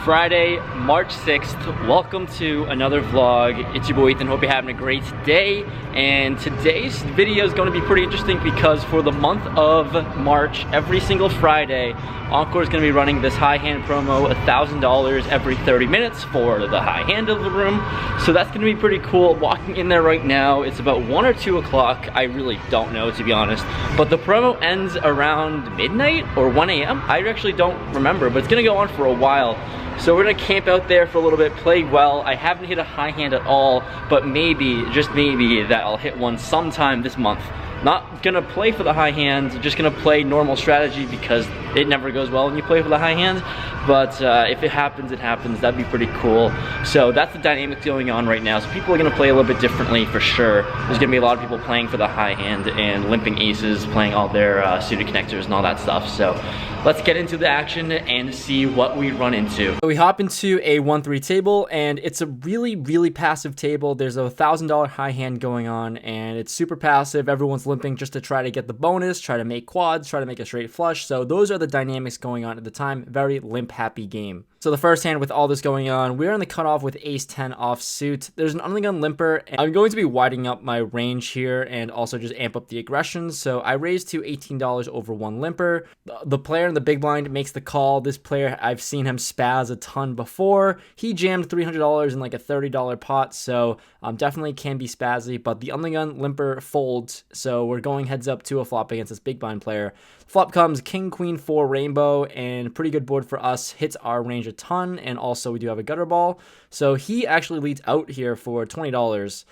Friday, March 6th. Welcome to another vlog. It's your boy Ethan. Hope you're having a great day. And today's video is going to be pretty interesting because for the month of March, every single Friday, Encore is going to be running this high hand promo, $1,000 every 30 minutes for the high hand of the room. So that's going to be pretty cool. Walking in there right now, it's about 1 or 2 o'clock. I really don't know, to be honest. But the promo ends around midnight or 1 a.m. I actually don't remember, but it's going to go on for a while. So we're gonna camp out there for a little bit, play well. I haven't hit a high hand at all, but maybe, just maybe, that I'll hit one sometime this month. Not gonna play for the high hand, just gonna play normal strategy because it never goes well when you play for the high hand. But if it happens, it happens. That'd be pretty cool. So that's the dynamic going on right now. So people are gonna play a little bit differently for sure. There's gonna be a lot of people playing for the high hand and limping aces, playing all their suited connectors and all that stuff. So let's get into the action and see what we run into. So we hop into a 1-3 table, and it's a really passive table. There's a $1,000 high hand going on, and it's super passive. Everyone's limping just to try to get the bonus, try to make quads, try to make a straight flush. So those are the dynamics going on at the time. Very limp happy game. So the first hand with all this going on, we're in the cutoff with ace-10 offsuit. There's an undergun limper, and I'm going to be widening up my range here and also just amp up the aggression. So I raised to $18 over one limper. The player in the big blind makes the call. This player, I've seen him spaz a ton before. He jammed $300 in like a $30 pot, so definitely can be spazzy, but the undergun limper folds, so we're going heads up to a flop against this big blind player. Flop comes king, queen, 4 rainbow, and pretty good board for us. Hits our range a ton, and also we do have a gutter ball. So he actually leads out here for $20.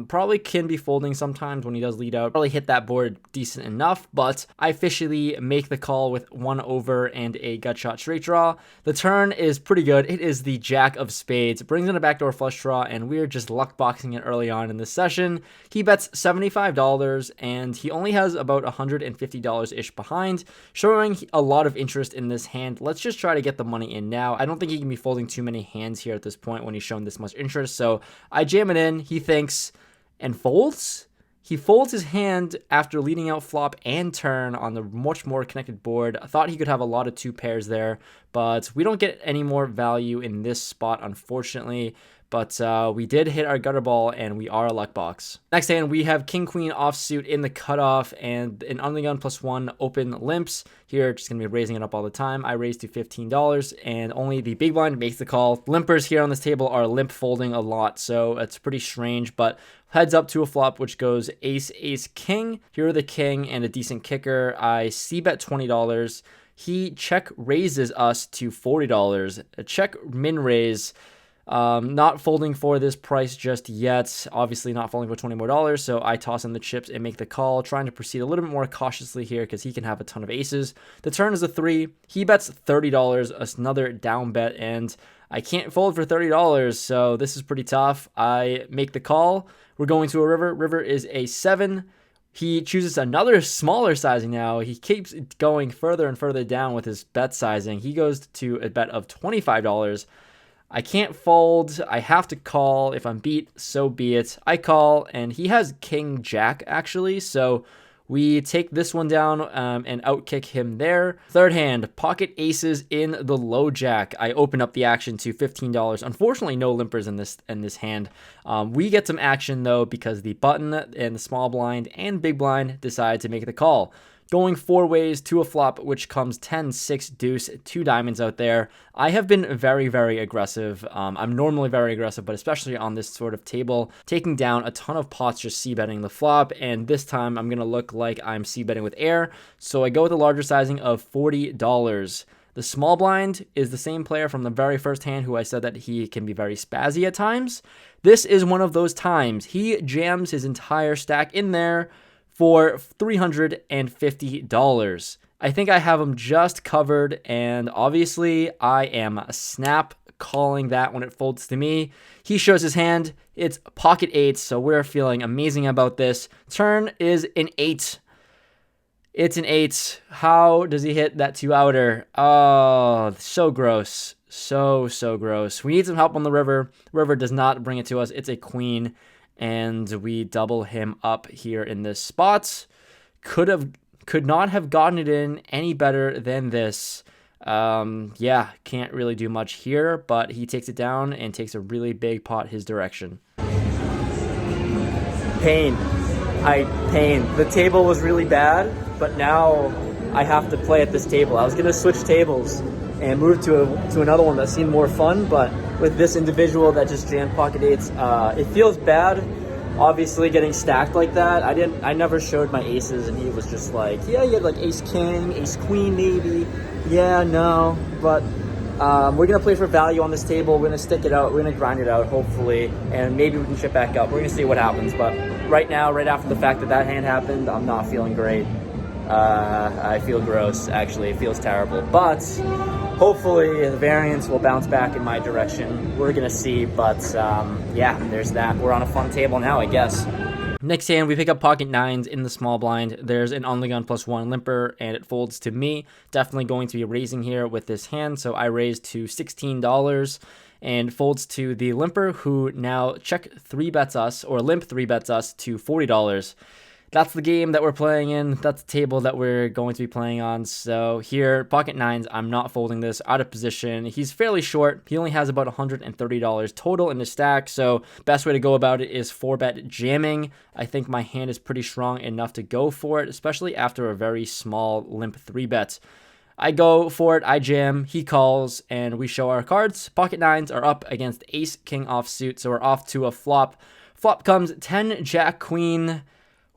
Probably can be folding sometimes when he does lead out. Probably hit that board decent enough, but I officially make the call with 1 over and a gut shot straight draw. The turn is pretty good. It is the jack of spades. It brings in a backdoor flush draw, and we're just luck boxing it early on in this session. He bets $75, and he only has about $150-ish behind, showing a lot of interest in this hand. Let's just try to get the money in now. I don't think he can be folding too many hands here at this point when he's shown this much interest, so I jam it in. He thinks and folds. He folds his hand after leading out flop and turn on the much more connected board. I thought he could have a lot of 2 pairs there, but we don't get any more value in this spot, unfortunately. But we did hit our gutter ball, and we are a luck box. Next hand, we have king, queen offsuit in the cutoff, and an undergun +1 open limps. Here, just going to be raising it up all the time. I raised to $15, and only the big blind makes the call. Limpers here on this table are limp folding a lot, so it's pretty strange, but heads up to a flop, which goes ace, ace, king. Here are the king and a decent kicker. I c-bet $20. He check raises us to $40. A check min raise. Not folding for this price just yet. Obviously not folding for $20 more, so I toss in the chips and make the call, trying to proceed a little bit more cautiously here because he can have a ton of aces. The turn is a 3. He bets $30, another down bet, and I can't fold for $30, so this is pretty tough. I make the call. We're going to a river. River is a 7. He chooses another smaller sizing now. He keeps going further and further down with his bet sizing. He goes to a bet of $25. I can't fold. I have to call. If I'm beat, so be it. I call, and he has king jack actually, so we take this one down and outkick him there. Third hand, pocket aces in the low jack. I open up the action to $15. Unfortunately, no limpers in this hand. We get some action though because the button and the small blind and big blind decide to make the call. Going 4 ways to a flop, which comes 10, 6, deuce, 2 diamonds out there. I have been very aggressive. I'm normally very aggressive, but especially on this sort of table, taking down a ton of pots, just c-betting the flop, and this time I'm going to look like I'm c-betting with air, so I go with a larger sizing of $40. The small blind is the same player from the very first hand who I said that he can be very spazzy at times. This is one of those times. He jams his entire stack in there for $350. I think I have him just covered, and obviously I am snap calling that when it folds to me. He shows his hand. It's pocket 8, so we're feeling amazing about this. Turn is an 8. It's an 8. How does he hit that 2-outer? Oh, so gross. So gross. We need some help on the river. River does not bring it to us. It's a queen. And we double him up here in this spot. Could not have gotten it in any better than this. Yeah, can't really do much here, but he takes it down and takes a really big pot his direction. Pain. Pain. The table was really bad, but now I have to play at this table. I was going to switch tables and move to another one that seemed more fun, but with this individual that just jammed pocket eights, it feels bad. Obviously, getting stacked like that, I never showed my aces, and he was just like, yeah, you had like ace king, ace queen maybe. Yeah, no, but we're gonna play for value on this table. We're gonna stick it out. We're gonna grind it out, hopefully, and maybe we can chip back up. We're gonna see what happens. But right now, right after the fact that hand happened, I'm not feeling great. I feel gross. Actually, it feels terrible. But hopefully, the variance will bounce back in my direction. We're gonna see. But yeah, there's that. We're on a fun table now, I guess. Next hand, we pick up pocket nines in the small blind. There's an only gun +1 limper, and it folds to me. Definitely going to be raising here with this hand, so I raise to $16 and folds to the limper, who now check 3-bets us, or limp 3-bets us to $40. That's the game that we're playing in. That's the table that we're going to be playing on. So here, pocket nines, I'm not folding this, out of position. He's fairly short. He only has about $130 total in his stack. So best way to go about it is 4-bet jamming. I think my hand is pretty strong enough to go for it, especially after a very small limp 3-bet. I go for it, I jam, he calls, and we show our cards. Pocket nines are up against ace king offsuit, so we're off to a flop. Flop comes 10 jack queen.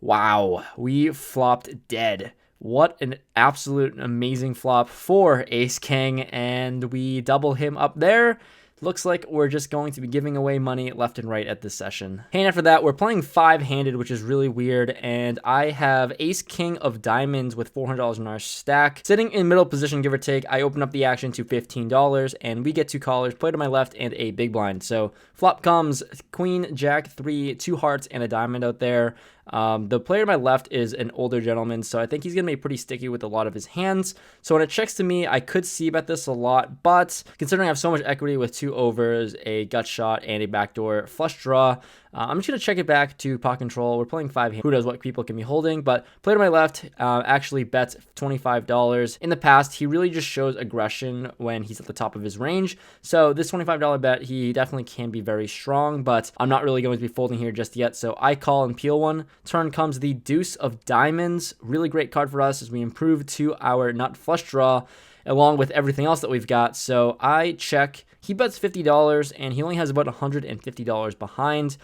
Wow, we flopped dead. What an absolute amazing flop for ace king, and we double him up there. Looks like we're just going to be giving away money left and right at this session. Hand after that, we're playing 5-handed, which is really weird, and I have ace king of diamonds with $400 in our stack. Sitting in middle position, give or take, I open up the action to $15, and we get 2 callers, play to my left, and a big blind. So flop comes queen, jack, 3, 2 hearts, and a diamond out there. The player to my left is an older gentleman, so I think he's going to be pretty sticky with a lot of his hands. So when it checks to me, I could c-bet this a lot, but considering I have so much equity with 2 overs, a gut shot, and a backdoor flush draw, I'm just going to check it back to pot control. We're playing 5-hand. Who knows what people can be holding, but player to my left actually bets $25. In the past, he really just shows aggression when he's at the top of his range. So this $25 bet, he definitely can be very strong, but I'm not really going to be folding here just yet. So I call and peel one. Turn comes the deuce of diamonds. Really great card for us as we improve to our nut flush draw along with everything else that we've got. So I check. He bets $50, and he only has about $150 behind.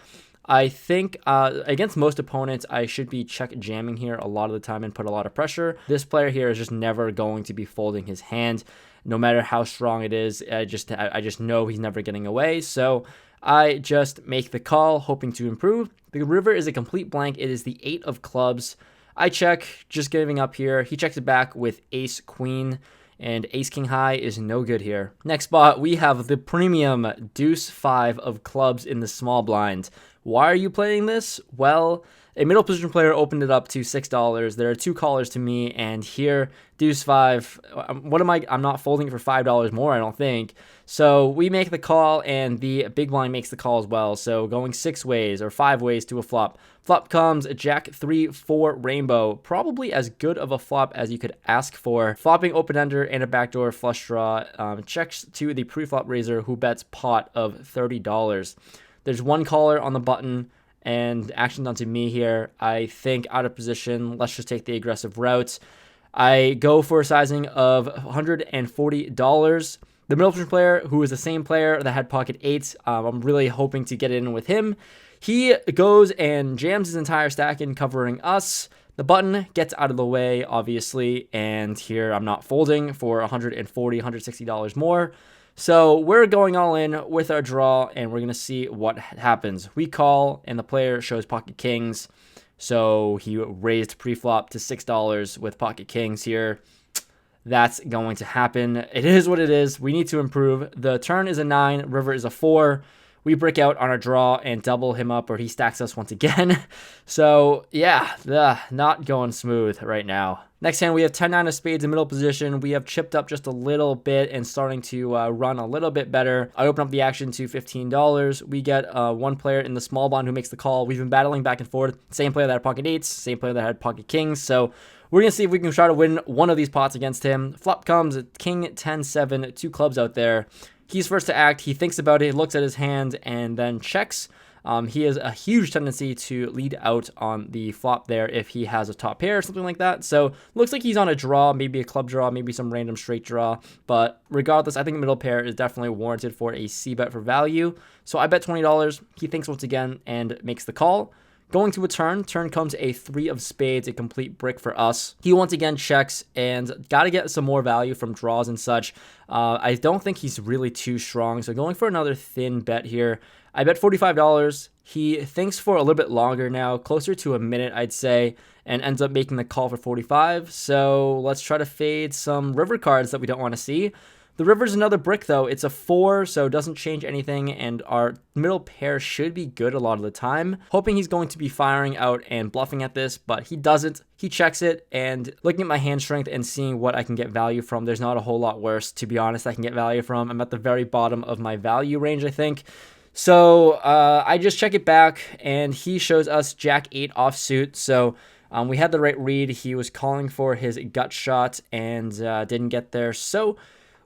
I think against most opponents, I should be check jamming here a lot of the time and put a lot of pressure. This player here is just never going to be folding his hand, no matter how strong it is. I just know he's never getting away. So I just make the call, hoping to improve. The river is a complete blank. It is the 8 of clubs. I check, just giving up here. He checks it back with ace queen, and ace king high is no good here. Next spot, we have the premium deuce 5 of clubs in the small blind. Why are you playing this? Well, a middle position player opened it up to $6. There are 2 callers to me, and here, deuce 5. What am I? I'm not folding it for $5 more, I don't think. So we make the call, and the big blind makes the call as well. So going 6 ways or 5 ways to a flop. Flop comes jack 3, 4 rainbow. Probably as good of a flop as you could ask for. Flopping open-ender and a backdoor flush draw. Checks to the pre-flop raiser, who bets pot of $30. There's 1 caller on the button, and action's onto me here. I think out of position. Let's just take the aggressive route. I go for a sizing of $140. The middle position player, who is the same player that had pocket 8s, I'm really hoping to get in with him. He goes and jams his entire stack in, covering us. The button gets out of the way, obviously, and here I'm not folding for $140, $160 more. So we're going all in with our draw, and we're going to see what happens. We call, and the player shows pocket kings. So he raised pre-flop to $6 with pocket kings here. That's going to happen. It is what it is. We need to improve. The turn is a 9. River is a 4. We break out on our draw and double him up, or he stacks us once again. So yeah, not going smooth right now. Next hand, we have 10-9 of spades in middle position. We have chipped up just a little bit and starting to run a little bit better. I open up the action to $15. We get 1 player in the small blind who makes the call. We've been battling back and forth. Same player that had pocket 8s, same player that had pocket kings. So We're going to see if we can try to win one of these pots against him. Flop comes king 10-7, 2 clubs out there. He's first to act. He thinks about it, looks at his hand, and then checks. He has a huge tendency to lead out on the flop there if he has a top pair or something like that. So looks like he's on a draw, maybe a club draw, maybe some random straight draw. But regardless, I think middle pair is definitely warranted for a C bet for value. So I bet $20. He thinks once again and makes the call. Going to a turn comes a 3 of spades, a complete brick for us. He once again checks and got to get some more value from draws and such. I don't think he's really too strong, so going for another thin bet here. I bet $45. He thinks for a little bit longer now, closer to a minute, I'd say, and ends up making the call for 45. So let's try to fade some river cards that we don't want to see. The river's another brick, though. It's a 4, so it doesn't change anything, and our middle pair should be good a lot of the time. Hoping he's going to be firing out and bluffing at this, but he doesn't. He checks it, and looking at my hand strength and seeing what I can get value from, there's not a whole lot worse, to be honest, I can get value from. I'm at the very bottom of my value range, I think. So I just check it back, and he shows us Jack 8 offsuit, so we had the right read. He was calling for his gut shot and didn't get there, so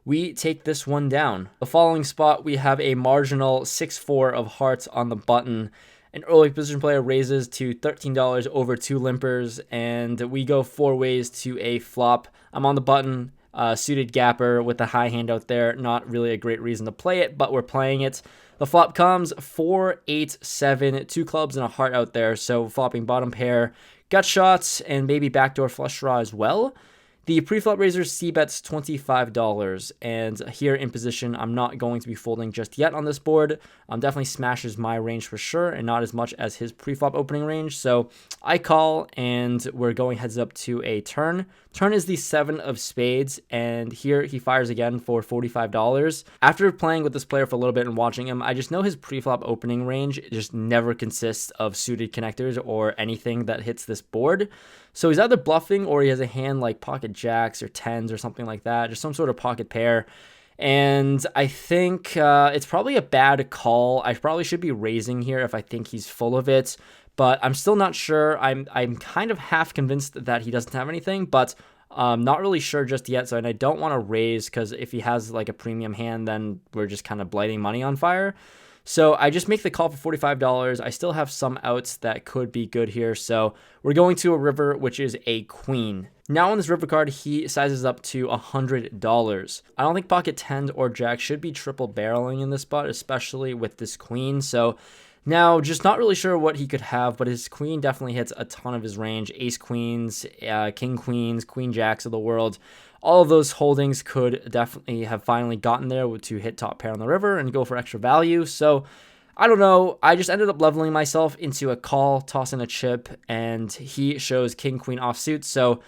we take this one down. The following spot, we have a marginal 6-4 of hearts on the button. An early position player raises to $13 over 2 limpers, and we go 4 ways to a flop. I'm on the button, suited gapper with a high hand out there. Not really a great reason to play it, but we're playing it. The flop comes 4, 8, 7, 2 clubs and a heart out there, so flopping bottom pair, gut shots, and maybe backdoor flush draw as well. The pre-flop raiser C-bets $25, and here in position, I'm not going to be folding just yet on this board. Definitely smashes my range for sure, and not as much as his pre-flop opening range. So I call, and we're going heads up to a turn. Turn is the 7 of spades, and here he fires again for $45. After playing with this player for a little bit and watching him, I just know his pre-flop opening range just never consists of suited connectors or anything that hits this board. So he's either bluffing or he has a hand like pocket jacks or tens or something like that, just some sort of pocket pair. And I think it's probably a bad call. I probably should be raising here if I think he's full of it, but I'm still not sure. I'm kind of half convinced that he doesn't have anything, but not really sure just yet. So, and I don't want to raise because if he has like a premium hand, then we're just kind of lighting money on fire. So I just make the call for $45. I still have some outs that could be good here. So we're going to a river, which is a queen. Now on this river card, he sizes up to $100. I don't think pocket 10 or jack should be triple barreling in this spot, especially with this queen. So now just not really sure what he could have, but his queen definitely hits a ton of his range. Ace queens, king queens, queen jacks of the world. All of those holdings could definitely have finally gotten there to hit top pair on the river and go for extra value. So I don't know. I just ended up leveling myself into a call, tossing a chip, and he shows king queen offsuit. So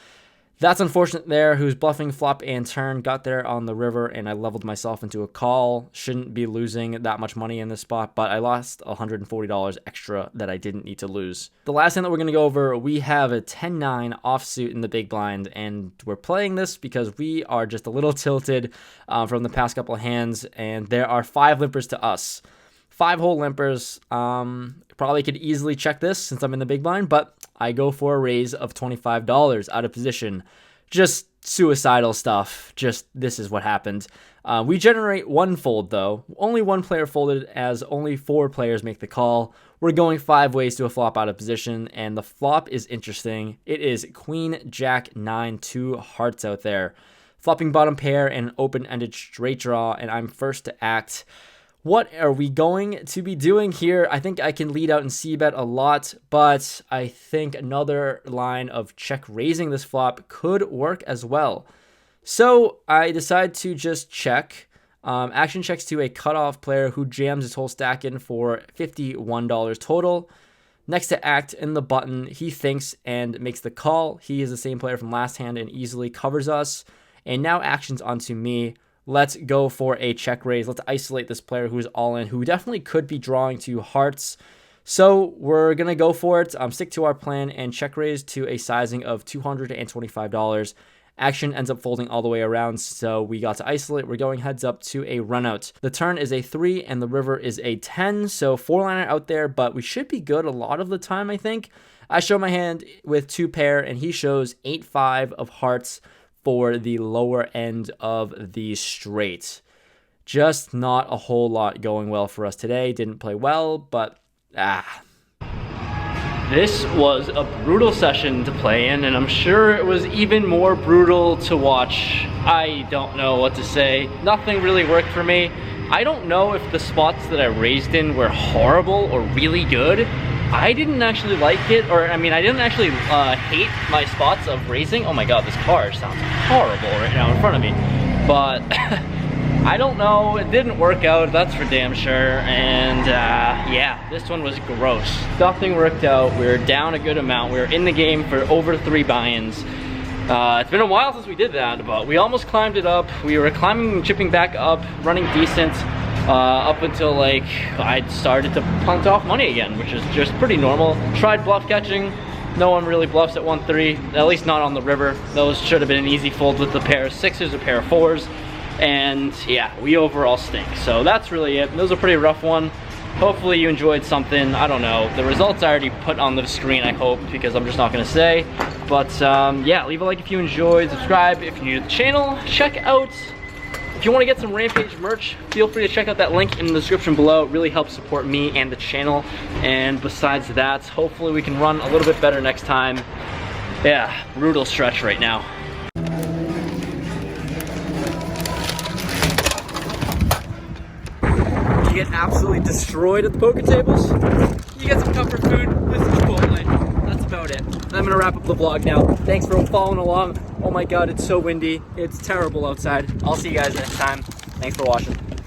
that's unfortunate there. Who's bluffing flop and turn, got there on the river, and I leveled myself into a call. Shouldn't be losing that much money in this spot, but I lost $140 extra that I didn't need to lose. The last hand that we're going to go over, we have a 10-9 offsuit in the big blind, and we're playing this because we are just a little tilted from the past couple of hands, and there are 5 limpers to us. 5 whole limpers. Probably could easily check this since I'm in the big blind, but I go for a raise of $25 out of position. Just suicidal stuff. Just this is what happened. We generate 1 fold though. Only 1 player folded as only 4 players make the call. We're going 5 ways to a flop out of position, and the flop is interesting. It is queen, jack, 9, 2 hearts out there. Flopping bottom pair and an open-ended straight draw, and I'm first to act. What are we going to be doing here? I think I can lead out and c-bet a lot, but I think another line of check raising this flop could work as well. So I decide to just check. Action checks to a cutoff player who jams his whole stack in for $51 total. Next to act in the button, he thinks and makes the call. He is the same player from last hand and easily covers us. And now action's onto me. Let's go for a check raise. Let's isolate this player who's all in, who definitely could be drawing to hearts. So we're going to go for it, stick to our plan, and check raise to a sizing of $225. Action ends up folding all the way around, so we got to isolate. We're going heads up to a run out. The turn is a 3 and the river is a 10, so 4-liner out there, but we should be good a lot of the time, I think. I show my hand with 2 pair, and he shows 8-5 of hearts for the lower end of the straight. Just not a whole lot going well for us today. Didn't play well, but This was a brutal session to play in, and I'm sure it was even more brutal to watch. I don't know what to say. Nothing really worked for me. I don't know if the spots that I raised in were horrible or really good. I didn't actually like it, or I mean, I didn't actually hate my spots of raising. Oh my god, this car sounds horrible right now in front of me. But I don't know, it didn't work out, that's for damn sure. And yeah, this one was gross. Nothing worked out. We were down a good amount. We were in the game for over 3 buy-ins. It's been a while since we did that, but we almost climbed it up. We were climbing and chipping back up, running decent. Up until like I started to punt off money again, which is just pretty normal. Tried bluff catching. No one really bluffs at 1-3, at least not on the river. Those should have been an easy fold with the pair of 6s or pair of 4s. And yeah, we overall stink. So that's really it. It was a pretty rough one. Hopefully you enjoyed something. I don't know. The results I already put on the screen, I hope, because I'm just not gonna say. But yeah, leave a like if you enjoyed, subscribe if you're new to the channel. Check out, if you want to get some Rampage merch, feel free to check out that link in the description below. It really helps support me and the channel. And besides that, hopefully we can run a little bit better next time. Yeah, brutal stretch right now. You get absolutely destroyed at the poker tables. You get some comfort food with Chipotle. That's about it. I'm gonna wrap up the vlog now. Thanks for following along. Oh my god, it's so windy. It's terrible outside. I'll see you guys next time. Thanks for watching.